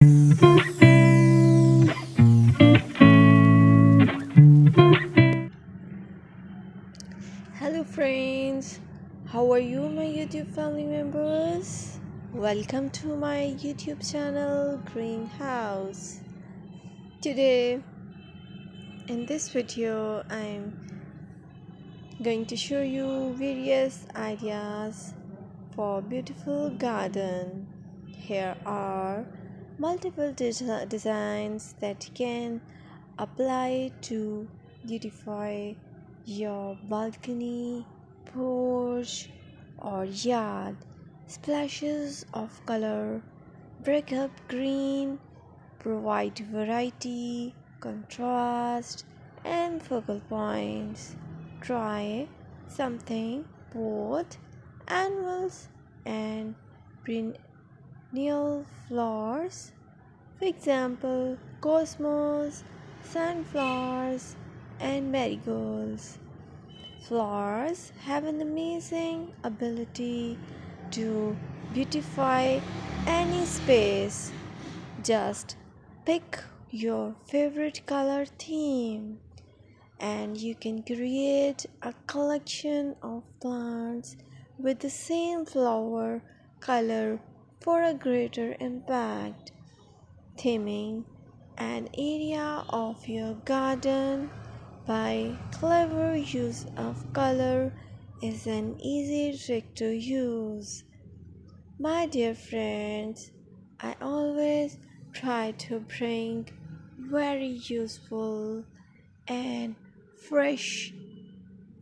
Hello, friends. How are you, my YouTube family members? Welcome to my YouTube channel, Greenhouse. Today, in this video, I'm going to show you various ideas for beautiful garden. Here are multiple designs that can apply to beautify your balcony, porch, or yard. Splashes of color break up green, provide variety, contrast, and focal points. Try something both annuals and perennial flowers. For example, cosmos, sunflowers, and marigolds. Flowers have an amazing ability to beautify any space. Just pick your favorite color theme and you can create a collection of plants with the same flower color for a greater impact. Theming an area of your garden by clever use of color is an easy trick to use. My dear friends, I always try to bring very useful and fresh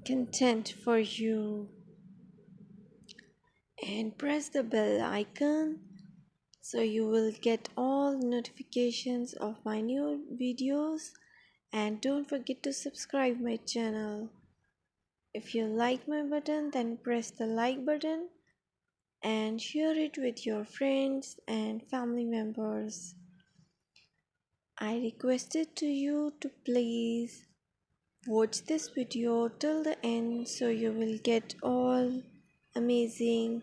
content for you. And press the bell icon so you will get all notifications of my new videos, and don't forget to subscribe my channel. If you like my button, then press the like button and share it with your friends and family members. I requested to you to please watch this video till the end so you will get all amazing